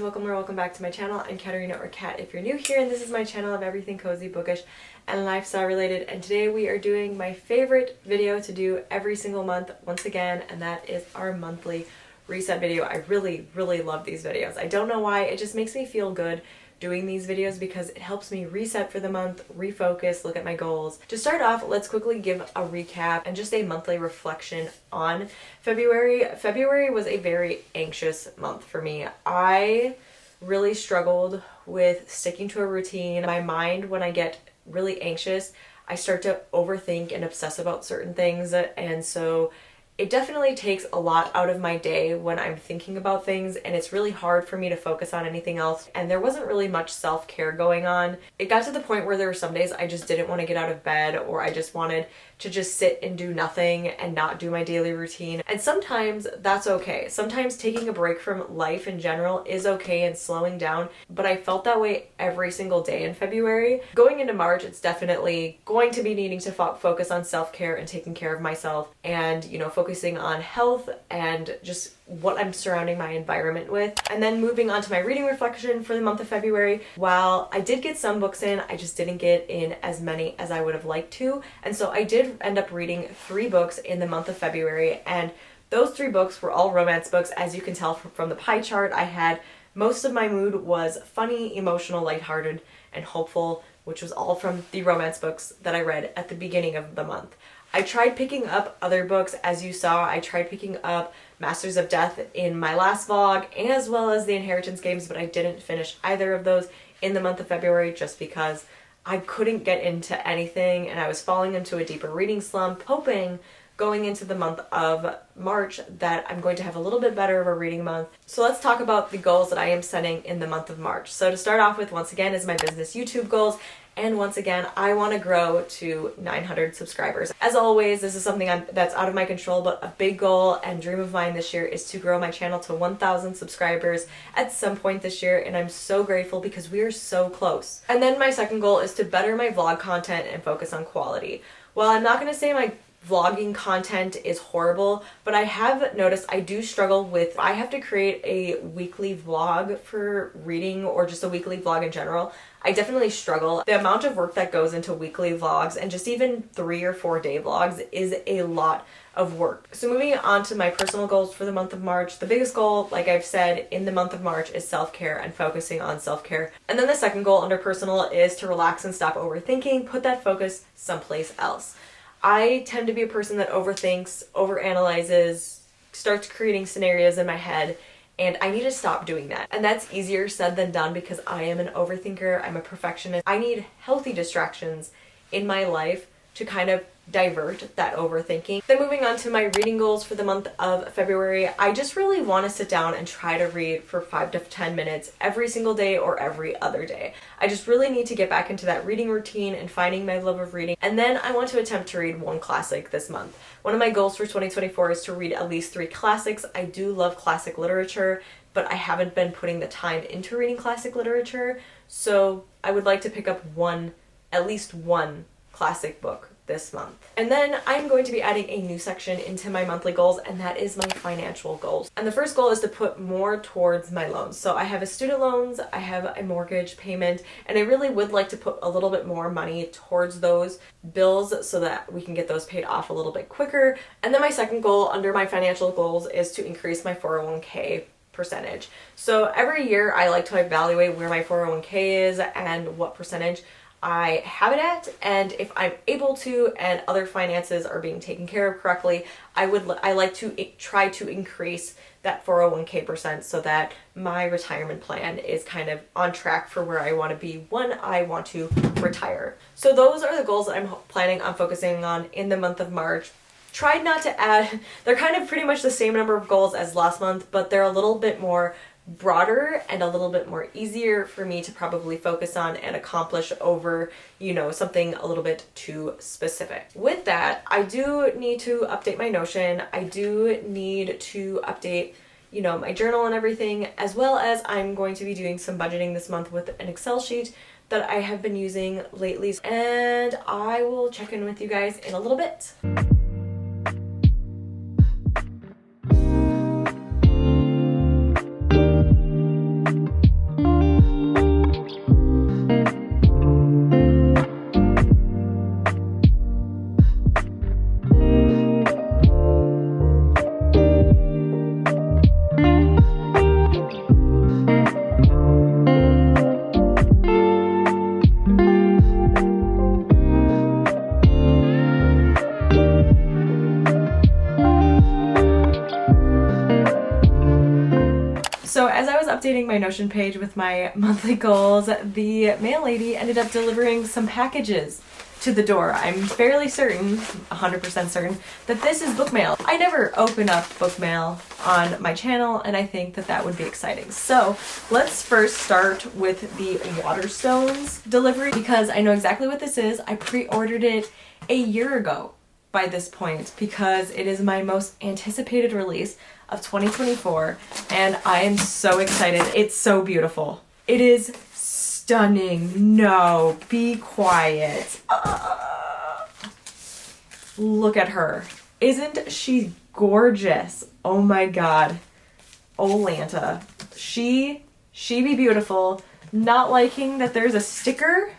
welcome or welcome back to my channel. I'm Katerina, or Kat if you're new here, and this is my channel of everything cozy, bookish, and lifestyle related. And today we are doing my favorite video to do every single month once again, and that is our monthly reset video. I really love these videos. I don't know why, it just makes me feel good doing these videos because it helps me reset for the month, refocus, look at my goals. To start off, let's quickly give a recap and just a monthly reflection on February. February was a very anxious month for me. I really struggled with sticking to a routine. My mind, when I get really anxious, I start to overthink and obsess about certain things, and so it definitely takes a lot out of my day when I'm thinking about things, and it's really hard for me to focus on anything else. And there wasn't really much self-care going on. It got to the point where there were some days I just didn't want to get out of bed, or I just wanted to just sit and do nothing and not do my daily routine. And sometimes that's okay. Sometimes taking a break from life in general is okay and slowing down, but I felt that way every single day in February. Going into March, it's definitely going to be needing to focus on self-care and taking care of myself, and focusing on health and just what I'm surrounding my environment with. And then moving on to my reading reflection for the month of February. While I did get some books in, I just didn't get in as many as I would have liked to. And so I did end up reading 3 books in the month of February, and those 3 books were all romance books. As you can tell from the pie chart, I had most of my mood was funny, emotional, lighthearted, and hopeful, which was all from the romance books that I read at the beginning of the month. I tried picking up other books. As you saw, I tried picking up Masters of Death in my last vlog, as well as the Inheritance Games, but I didn't finish either of those in the month of February just because I couldn't get into anything and I was falling into a deeper reading slump, hoping going into the month of March that I'm going to have a little bit better of a reading month. So let's talk about the goals that I am setting in the month of March. So to start off with, once again, is my business YouTube goals. And once again, I want to grow to 900 subscribers. As always, this is something that's out of my control, but a big goal and dream of mine this year is to grow my channel to 1,000 subscribers at some point this year, and I'm so grateful because we are so close. And then my second goal is to better my vlog content and focus on quality. Well, I'm not going to say my vlogging content is horrible, but I have noticed I do struggle with, I have to create a weekly vlog for reading or just a weekly vlog in general. I definitely struggle. The amount of work that goes into weekly vlogs and just even 3 or 4 day vlogs is a lot of work. So moving on to my personal goals for the month of March, the biggest goal, like I've said, in the month of March is self-care and focusing on self-care. And then the second goal under personal is to relax and stop overthinking, put that focus someplace else. I tend to be a person that overthinks, overanalyzes, starts creating scenarios in my head, and I need to stop doing that. And that's easier said than done because I am an overthinker, I'm a perfectionist. I need healthy distractions in my life to kind of divert that overthinking. Then moving on to my reading goals for the month of February, I just really want to sit down and try to read for 5 to 10 minutes every single day or every other day. I just really need to get back into that reading routine and finding my love of reading. And then I want to attempt to read 1 classic this month. One of my goals for 2024 is to read at least 3 classics. I do love classic literature, but I haven't been putting the time into reading classic literature, so I would like to pick up at least one classic book this month. And then I'm going to be adding a new section into my monthly goals, and that is my financial goals. And the first goal is to put more towards my loans. So I have a student loans, I have a mortgage payment, and I really would like to put a little bit more money towards those bills so that we can get those paid off a little bit quicker. And then my second goal under my financial goals is to increase my 401k percentage. So every year I like to evaluate where my 401k is and what percentage I have it at, and if I'm able to and other finances are being taken care of correctly, I like to try to increase that 401k percent so that my retirement plan is kind of on track for where I want to be when I want to retire. So those are the goals that I'm planning on focusing on in the month of March. Tried not to add, they're kind of pretty much the same number of goals as last month, but they're a little bit more broader and a little bit more easier for me to probably focus on and accomplish over, something a little bit too specific. With that, I do need to update my Notion. I do need to update, my journal and everything, as well as I'm going to be doing some budgeting this month with an Excel sheet that I have been using lately. And I will check in with you guys in a little bit. updating my Notion page with my monthly goals, the mail lady ended up delivering some packages to the door. I'm fairly certain, 100% certain, that this is book mail. I never open up book mail on my channel, and I think that that would be exciting. So let's first start with the Waterstones delivery, because I know exactly what this is. I pre-ordered it a year ago by this point, because it is my most anticipated release of 2024, and I am so excited. It's so beautiful. It is stunning. No, be quiet. Look at her. Isn't she gorgeous? Oh my god. Olanta. She be beautiful. Not liking that there's a sticker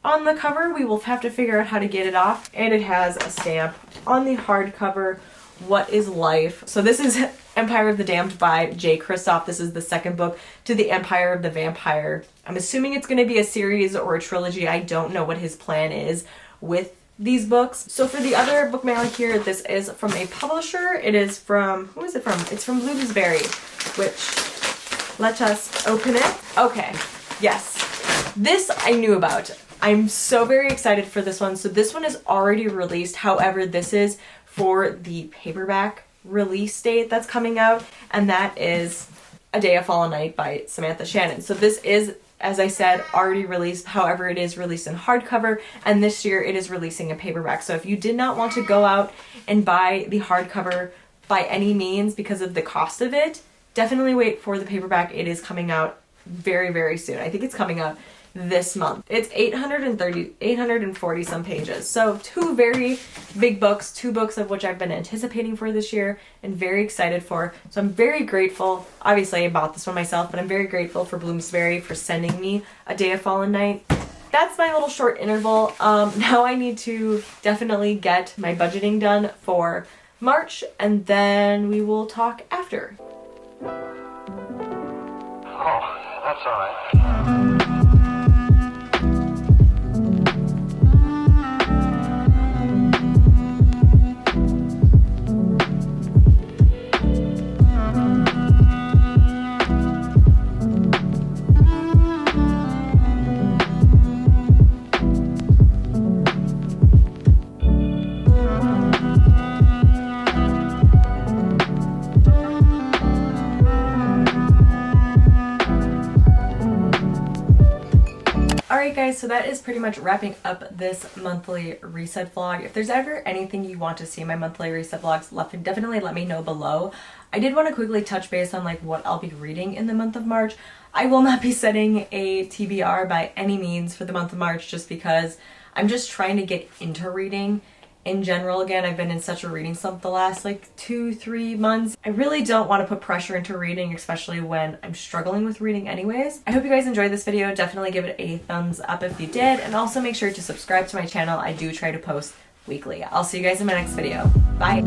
on the cover. We will have to figure out how to get it off. And it has a stamp on the hardcover. What is Life? So this is Empire of the Damned by J. Kristoff. This is the second book to the Empire of the Vampire. I'm assuming it's going to be a series or a trilogy. I don't know what his plan is with these books. So for the other book mail here, this is from a publisher. It is from, who is it from? It's from Bloomsbury, which, let us open it. Okay, yes, this I knew about. I'm so very excited for this one. So this one is already released. However, this is for the paperback release date that's coming out, and that is A Day of Fallen Night by Samantha Shannon. So this is, as I said, already released. However, it is released in hardcover, and this year it is releasing a paperback. So if you did not want to go out and buy the hardcover by any means because of the cost of it, definitely wait for the paperback. It is coming out very, very soon. I think it's coming out this month. It's 840 some pages. So two very big books, two books of which I've been anticipating for this year and very excited for. So I'm very grateful. Obviously I bought this one myself, but I'm very grateful for Bloomsbury for sending me A Day of Fallen Night. That's my little short interval. Now I need to definitely get my budgeting done for March, and then we will talk after. Oh, that's all right. Alright guys, so that is pretty much wrapping up this monthly reset vlog. If there's ever anything you want to see in my monthly reset vlogs, definitely let me know below. I did want to quickly touch base on like what I'll be reading in the month of March. I will not be setting a TBR by any means for the month of March, just because I'm just trying to get into reading in general. Again, I've been in such a reading slump the last like 2-3 months. I really don't want to put pressure into reading, especially when I'm struggling with reading anyways. I hope you guys enjoyed this video. Definitely give it a thumbs up if you did, and also make sure to subscribe to my channel. I do try to post weekly. I'll see you guys in my next video. Bye!